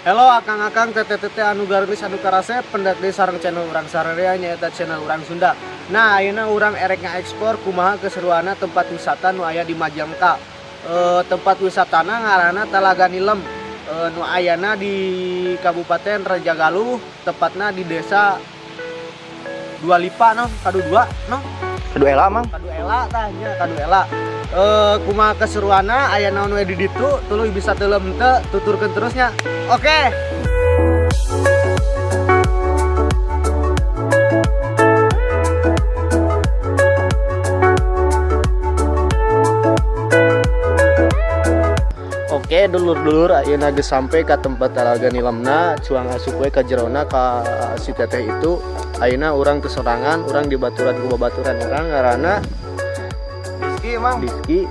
Hello akang-akang teteh-teteh anu garmis anu karasep pendak di sareng channel urang Sararea nyaeta channel urang Sunda. Nah, ayeuna urang erek ngaekspor kumaha keseruanna tempat wisata nu aya di Majangka. Tempat wisatana ngaranna Talaga Nilem. Nu ayana di Kabupaten Rajagaluh, tepatna di desa Dua Lipa no, Kadu 2 no. Kadu Ela mang. Kadu Ela tah nya, Kadu Ela. Kumaha keseruanna aya naon we di ditu, tuluy bisa teulem teu tuturkeun terusnya. Oke. Oke dulur-dulur ayeuna geus sampe ka tempat Talaga Nilemna, cuang asup we ka jerona ka si teteh itu. Ayeuna urang teu sorangan, urang dibaturan ku babaturan urang ngaranna Rizky mang. Rizky.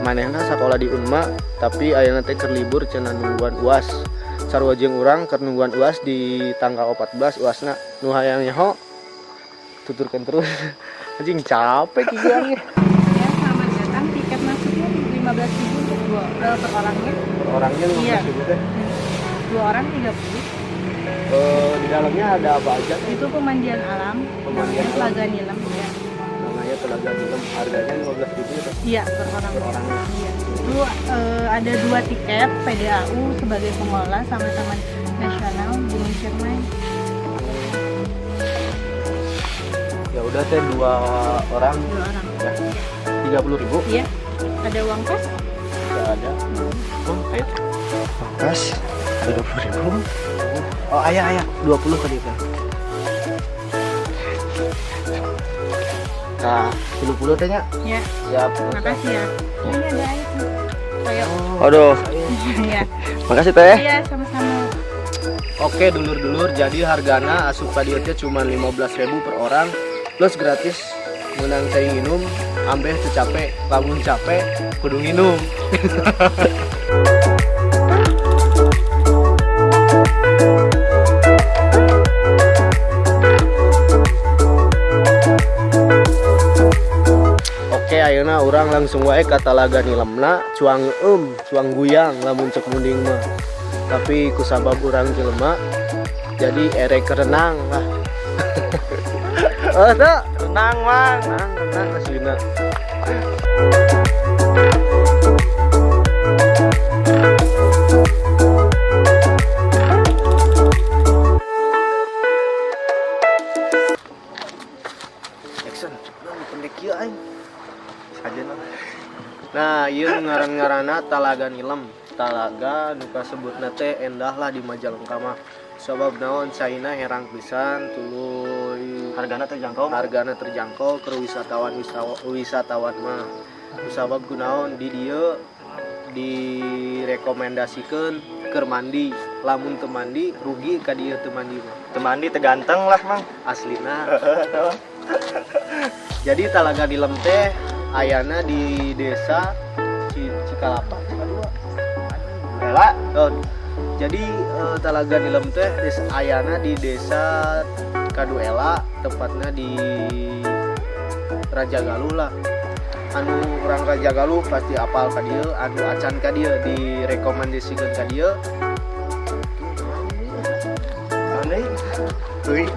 Manehna sakola di Unma, tapi ayeuna teh keur libur cenah nungguan UAS. Sarua jeung urang keur nungguan UAS di tanggal 14 UASna. Nu hayang nyaho tuturkeun terus. Anjing capek kieu ge. Ya, selamat datang. Tiket masuknya 15.000 untuk per orangnya. Per orangnya 15.000 teh. 2 orang 30. Di dalamnya ada apa aja? Itu pemandian alam. Pemandian alam. Talaga Nilem ya. Namanya Talaga Nilem, harganya 15.000 ya. Iya, per orang. Per orang. Iya. Itu ada 2 tiket PDAU sebagai pengelola sama Taman Nasional Gunung Ciremai. Ya udah teh 2 orang 2 orang. ya 30.000. Iya. Ada uang kas? Enggak ada. Oh, ayo. Pas. Ada 20.000. Oh, ayah 20 tadi kan. Nah, 70 teh nya. Ya. Siap. Makasih ya. Ini ada air. Ayo. Aduh. Iya. Makasih teh. Iya, sama-sama. Oke, dulur-dulur, jadi hargana asup ka dieu teh cuma 15.000 per orang plus gratis menang teh minum, ambeh teu capek, lamun capek kudu nginum. Oke, ayeuna urang langsung wae ka Talaga Nilemna, cuang guyang lamun cek munding mah. Tapi kusabab urang jelema jadi erek renang lah. Teu renang mang, renang aslina. Action, pendek kieu aing. Sajana. Nah, ieu ngaran-ngaranna Talaga Nilem. Talaga nu kasebutna teh endah lah di Majalengka mah. Sabab naon caina herang pisan tuluy Hargana terjangkau. hargana terjangkau keur wisatawan mah. Sabab kunaon di dieu direkomendasikeun keur mandi. Lamun teu mandi rugi ka dieu teu mandi mah. Temandi teganteng lah mang. Aslina. Jadi Talaga Nilem teh ayana di desa Cikalapa. Ela. Jadi Talaga Nilem teh ayana di desa Kadu Ela, tepatnya di Rajagaluh lah. Anu orang Rajagaluh pasti apal ka dieu, anu acan ka dieu, direkomendasikeun ka dieu. Aneh. Teuing.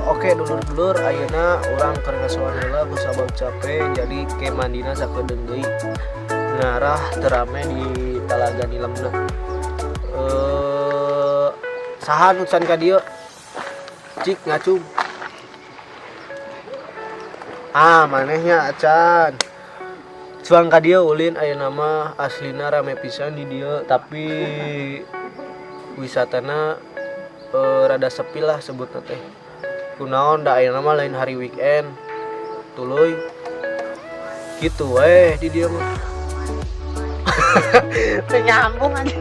Oke dulur-dulur ayeuna urang keur ngasoan heula kusabab capek jadi ke mandina sakedeung deui. Ngarah terame di Talaga Nilemna. Saha nu can ka dieu? Cik ngacung. Manehnya acan. Cuang ka dieu ulin ayeuna mah aslina rame pisan di dieu tapi wisatana rada sepi lah sebutna teh. Kunaon da ayeuna mah lain hari weekend. Tuluy gitu weh di dieu mah. Teu nyambung aja.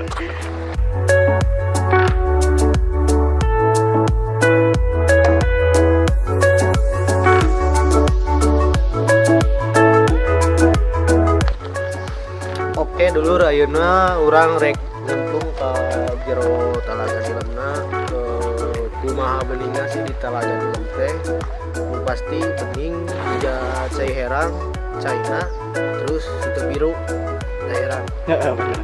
Oke dulur ayeuna urang rek nyemplung ka jero Talaga Nilemna. Kumaha beningna sih di Talaga Nilem teh. Pasti bening, tidak cai herang, caina, terus itu biru. daerah. Bener.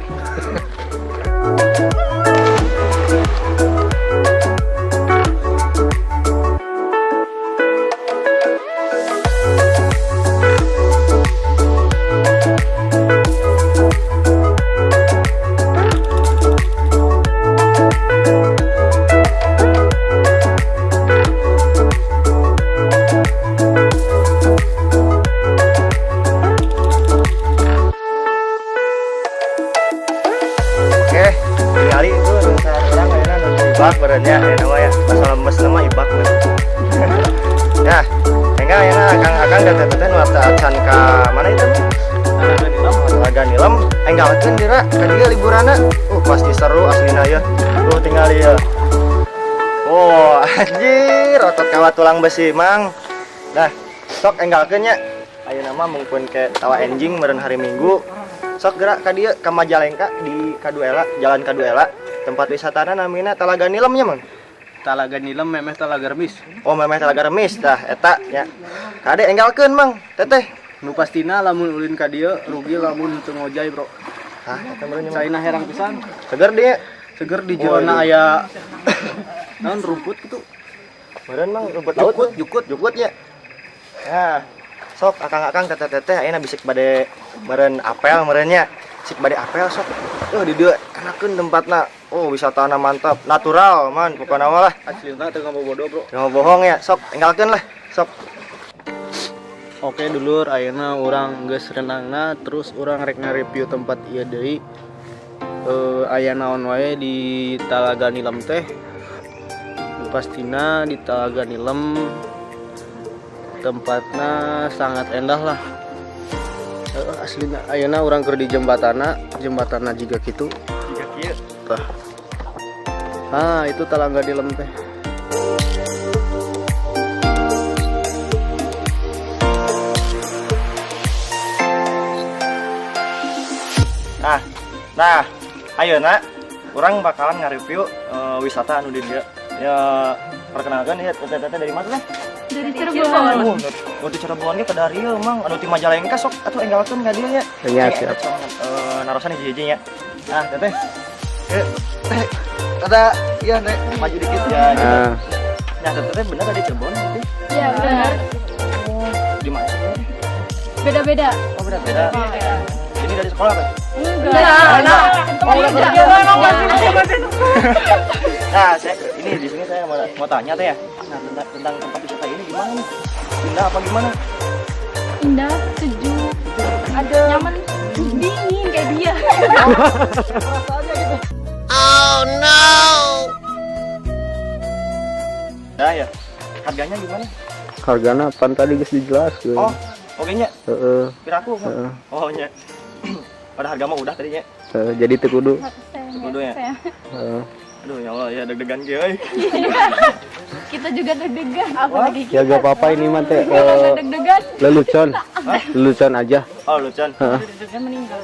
Oke, kali itu rencana orang kayaknya nanti ibak berenya nama ya masalah lemes nama ibak men. Ya, enggak ya akang datang warta acan ka mana itu? Talaga Nilem. Enggalakeun dira ka dieu liburanna. Pasti seru aslina ya. Tinggal ieu. Oh, anjir, otot kawat tulang besi mang. Nah, sok enggalkeun nya. Ayeuna mah mungkin ke tawa enjing meureun hari Minggu. Sok gerak ka dieu ka Majalengka di Kaduela, Jalan Kaduela. Tempat wisatana namina Talaga Nilem nya, Mang. Talaga Nilem memeh Talaga Remis. Oh, memeh Talaga Remis tah eta nya. Kade enggalkeun, Mang. Teteh. Nu pastina lamun ulin ka dieu rugi lamun teu ngojay, Bro. Hah, eta meureun nya. Caina herang pisan. Seger dia. Seger di jerona aya naon rumput gitu. Meureun, Mang, rumput laut. Jukut nya. Ya. Sok akang-akang teteh-teteh ayeuna bisik bade meureun apel meureun nya. Sik bade apel sok. Di dieu enakeun tempatna. Oh, wisatana mantap, natural man pokona lah. Aslina teu bodoh, Bro. Jangan bohong ya, sok enggalkeun lah. Sok. Oke dulur, ayeuna urang geus renangna terus urang rek nge-review tempat ieu deui. Aya naon wae di Talaga Nilem teh. Pastina di Talaga Nilem tempatna sangat endah lah. Aslina ayeuna urang keur di jembatanna jiga kitu. Jiga kieu. Tah. Itu Talaga Nilem teh. Nah, ayeuna urang bakalan nge-review wisata anu di dieu. Ya, perkenalkan ya teteh-teteh dari mana teh? Dari Cirebon. Nu di Cirebon ge ke dari ieu Mang, anu ti Majalengka sok atuh enggalkeun ka dieu nya. Ya, siap. Narosan hiji-hiji nya. Nah, teteh. Teh. Ada iya nek maju dikit ya. Nah, Nah, teteh bener ada di Cirebon teh. Iya, benar. Di mana sih? Beda-beda. Oh, beda-beda. Ini dari sekolah apa? Enggak. Nah, ini di sini saya mau tanya teh ya. Nah, tentang tempat wisata ini gimana nih? Indah apa gimana? Indah, sejuk, ada nyaman, dingin kayak dia. Nah ya, harganya gimana? hargana pan tadi geus dijelaskeun. Oh, oke nya. Heeh. Piraku? Oh nya. Pada harga mah udah tadinya. Jadi teu kudu. Kudu ya. Heeh. Aduh ya Allah ya deg-degan kieu euy. Kita juga deg-degan. Apalagi Ya gak apa-apa ini mah teh deg-degan. lelucon. Lelucon aja. Oh, Lucan. Deg-degan meninggal.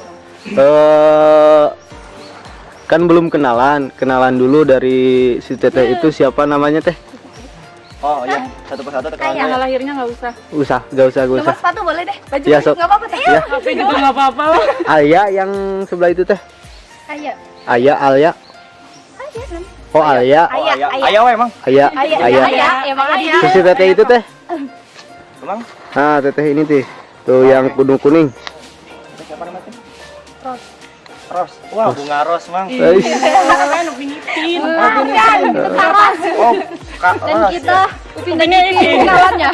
Kan belum kenalan dulu dari si teteh itu siapa namanya teh? Oh iya, satu persatu tekan. Tanggal lahirnya nggak usah. Gak usah. Cuma sepatu boleh deh. Baju Iya, sok. nggak apa-apa teh. Iya. HP juga nggak apa-apa lah. Aya yang sebelah itu teh. Aya. Alia. Kan? Oh Alia. Aya we emang. Aya. Emang Aya. Terus si teteh itu teh. Emang Nah teteh ini teh. Tuh yang kuning. siapa namanya? Ros. Ros. Wah, bunga ros, Mang. Ais. Upin-ipin. Kan, kita Ros. Oh, Kak Dan Ros. kita Upin dan Ipin kenalannya.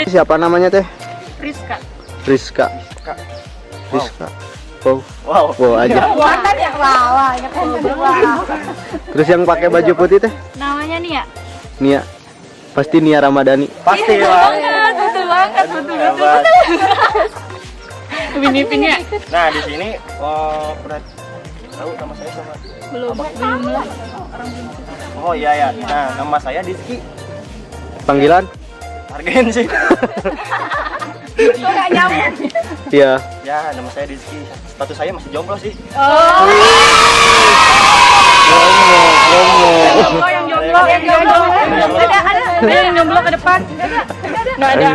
Siapa namanya teh? Rizka. Rizka. Oh, Wow. wow aja. Buatan yang lala, ya kan kedua. Terus yang pakai baju putih teh? Namanya nih ya. Nia. Pasti Nia Ramadhani. Pasti Betul lah. banget, betul banget, betul. Hebat. Upin-ipinnya. Nah, di sini pernah tahu nama saya sama Belum lah. Oh iya ya. Nah, nama saya Dizki. Panggilan? Hargain sih. Kok nggak nyambung? Iya. Ya, nama saya Dizki. Status saya masih jomblo sih. Oh, yang jomblo. Ada yang jomblo ke depan. Nggak ada.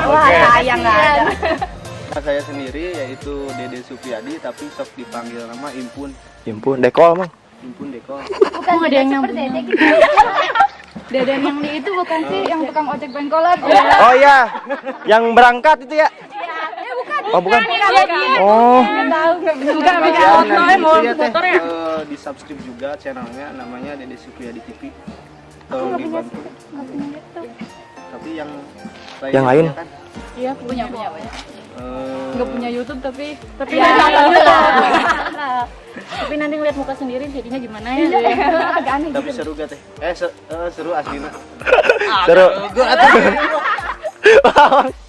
Wah, sayang nggak ada. Nah, saya sendiri yaitu Dede Supriyadi, tapi sok dipanggil nama Impun. Impun dekol mang. Impun Deko. Bukan ada yang nyambung. Deden yang di itu bukan sih yang tukang ojek pengkolan. Oh iya, yang berangkat itu ya? Oh bukan. Oh. Bukan Motornya. Di subscribe juga channelnya, namanya Dede Supriyadi TV. Tolong dibantu. Tapi yang lain? kan? Iya punya. Nggak punya YouTube tapi ya, tapi nanti ngeliat muka sendiri jadinya gimana ya? Agak aneh Tapi gitu. seru gak teh? Seru aslina. Seru.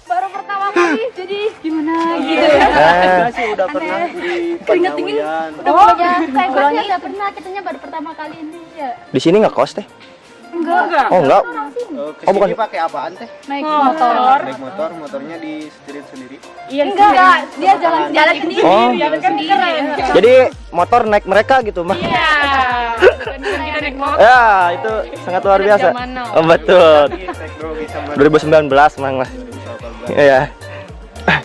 Baru pertama kali jadi gimana gitu. Saya sih udah pernah di Penyawian. Oh ya, saya kurangnya udah pernah, kitanya baru pertama kali ini ya. Di sini nggak kos teh? Enggak. Oh enggak. Kesini bukan. pakai apaan teh? Naik motor. Naik motor, motornya di setirin sendiri. Iya enggak, dia jalan sendiri. Oh. Jalan kan keren. Jadi motor naik mereka gitu mah? Iya. Kita naik motor. Ya itu sangat luar biasa. Oh betul. Naik bro bisa 2019 mang lah. Iya.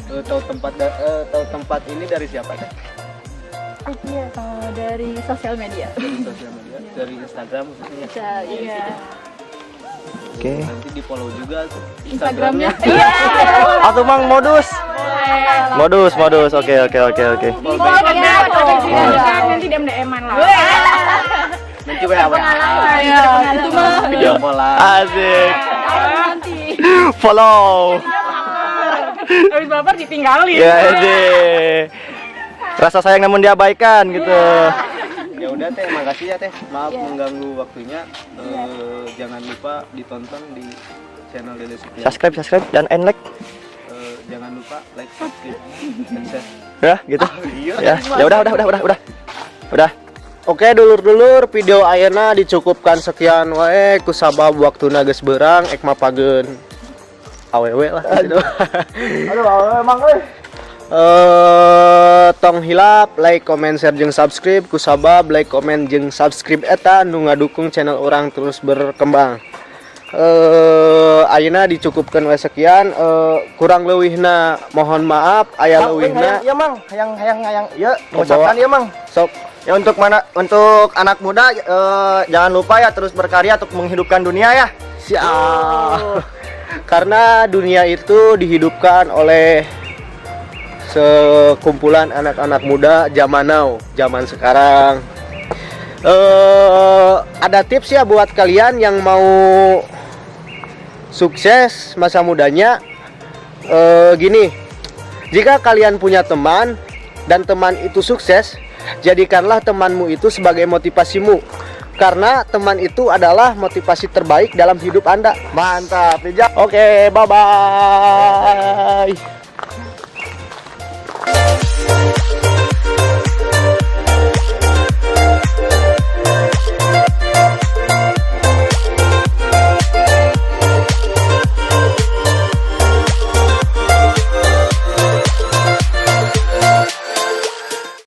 Tahu tempat ini dari siapa teh? Dari sosial media. Dari sosial media, dari Instagram maksudnya. Iya. Oke. Nanti di follow juga tuh Instagramnya. Instagramnya. Atau mang modus. Modus. Oke. Nanti DM-an lah. Nanti WA. Itu mah Video pola. Asik. nanti. Follow. Habis baper ditinggalin. Ya deh. Rasa sayang namun diabaikan gitu. Ya udah teh, makasih ya teh. Maaf mengganggu waktunya. Jangan lupa ditonton di channel Dede Supriyadi. Subscribe dan like. Jangan lupa like, subscribe, dan share. Ya gitu. Iya. Ya udah. Oke dulur-dulur, video ayeuna dicukupkan sekian wae ku sabab waktuna geus beurang ek mapageun awewe lah gitu. Aduh, emang euy. Tong hilap like, comment, share jeung subscribe ku sabab like, comment jeung subscribe eta nu ngadukung channel orang terus berkembang. Ayeuna dicukupkan wae sekian, kurang leuwihna mohon maaf, aya leuwihna. Ya mang, hayang ya mengucapkan ya mang. Sok Ya untuk anak muda jangan lupa ya terus berkarya untuk menghidupkan dunia ya. siap. Karena dunia itu dihidupkan oleh sekumpulan anak-anak muda zaman now, zaman sekarang. Ada tips ya buat kalian yang mau sukses masa mudanya. Gini, jika kalian punya teman dan teman itu sukses, jadikanlah temanmu itu sebagai motivasimu, karena teman itu adalah motivasi terbaik dalam hidup Anda. Mantap, Oke, bye bye.